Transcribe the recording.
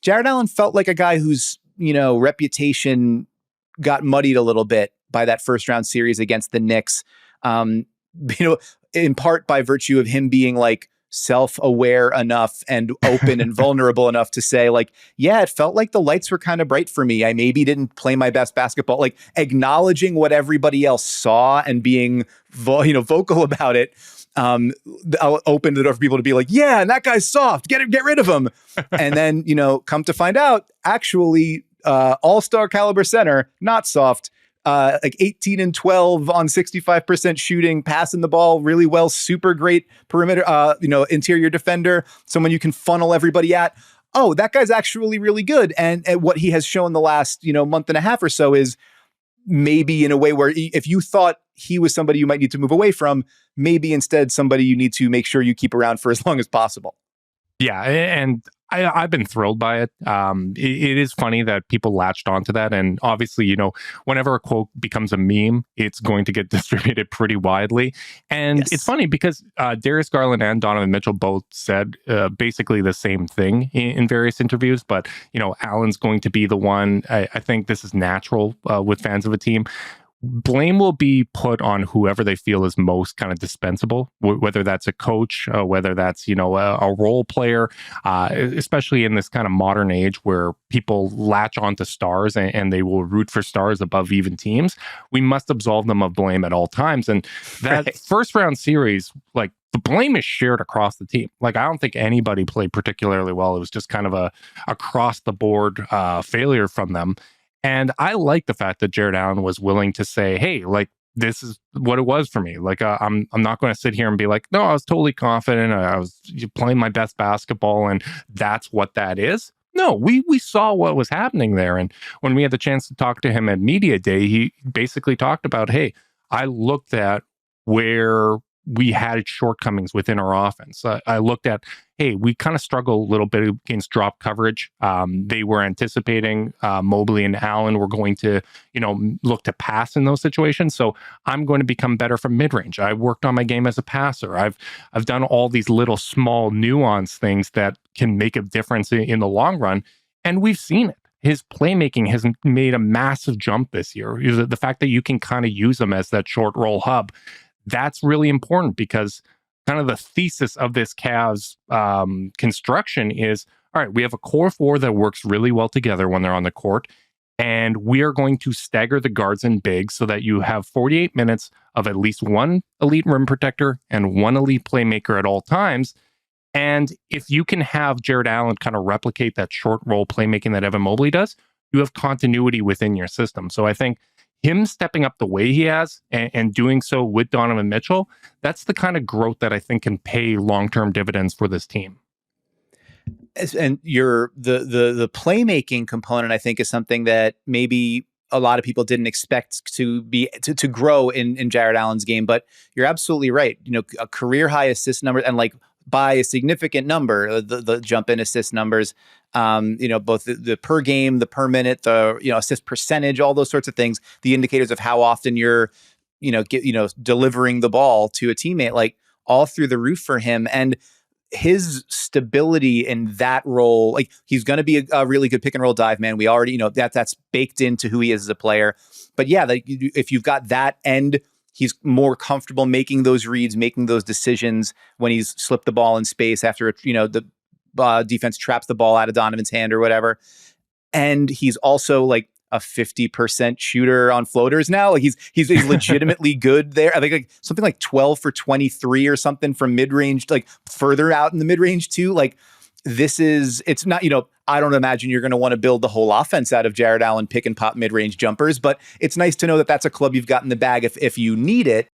Jarrett Allen felt like a guy whose, reputation got muddied a little bit by that first round series against the Knicks. In part by virtue of him being like self-aware enough and open and vulnerable enough to say like, yeah, it felt like the lights were kind of bright for me. I maybe didn't play my best basketball, like acknowledging what everybody else saw and being vocal about it. I'll open the door for people to be like, yeah, and that guy's soft, get rid of him. And then, come to find out, actually, all-star caliber center, not soft, like 18 and 12 on 65% shooting, passing the ball really well, super great perimeter, interior defender, someone you can funnel everybody at. Oh, that guy's actually really good. And what he has shown the last, month and a half or so is maybe in a way where if you thought he was somebody you might need to move away from, maybe instead somebody you need to make sure you keep around for as long as possible. Yeah, and I've been thrilled by it. It is funny that people latched onto that. And obviously, whenever a quote becomes a meme, it's going to get distributed pretty widely. And Yes. It's funny because Darius Garland and Donovan Mitchell both said basically the same thing in various interviews. But, Allen's going to be the one. I think this is natural with fans of a team. Blame will be put on whoever they feel is most kind of dispensable, whether that's a coach, whether that's, a role player, especially in this kind of modern age where people latch onto stars and they will root for stars above even teams. We must absolve them of blame at all times. And that first round series, like the blame is shared across the team. Like, I don't think anybody played particularly well. It was just kind of a across the board failure from them. And I like the fact that Jarrett Allen was willing to say, hey, like, this is what it was for me. Like, I'm not going to sit here and be like, no, I was totally confident. I was playing my best basketball and that's what that is. No, we saw what was happening there. And when we had the chance to talk to him at Media Day, he basically talked about, hey, I looked at where we had shortcomings within our offense. I looked at, hey, we kind of struggle a little bit against drop coverage. They were anticipating Mobley and Allen were going to, look to pass in those situations. So I'm going to become better from mid-range. I worked on my game as a passer. I've done all these little small nuance things that can make a difference in the long run. And we've seen it. His playmaking has made a massive jump this year. The fact that you can kind of use him as that short roll hub, that's really important because kind of the thesis of this Cavs construction is, all right, we have a core four that works really well together when they're on the court, and we are going to stagger the guards and bigs so that you have 48 minutes of at least one elite rim protector and one elite playmaker at all times. And if you can have Jarrett Allen kind of replicate that short roll playmaking that Evan Mobley does, you have continuity within your system. So I think him stepping up the way he has and doing so with Donovan Mitchell, that's the kind of growth that I think can pay long-term dividends for this team. And the playmaking component, I think, is something that maybe a lot of people didn't expect to grow in Jarrett Allen's game. But you're absolutely right. A career high assist number, and like by a significant number, the jump in assist numbers. Both the per game, the per minute, the assist percentage, all those sorts of things, the indicators of how often you're, delivering the ball to a teammate, like all through the roof for him. And his stability in that role, like he's going to be a really good pick and roll dive man. We already, that's baked into who he is as a player. But yeah, if you've got that end, he's more comfortable making those reads, making those decisions when he's slipped the ball in space after, the defense traps the ball out of Donovan's hand or whatever. And he's also like a 50% shooter on floaters now. Like he's legitimately good there. I think like something like 12 for 23 or something from mid-range, like further out in the mid-range too. Like it's not, I don't imagine you're going to want to build the whole offense out of Jarrett Allen pick and pop mid-range jumpers, but it's nice to know that that's a club you've got in the bag if you need it.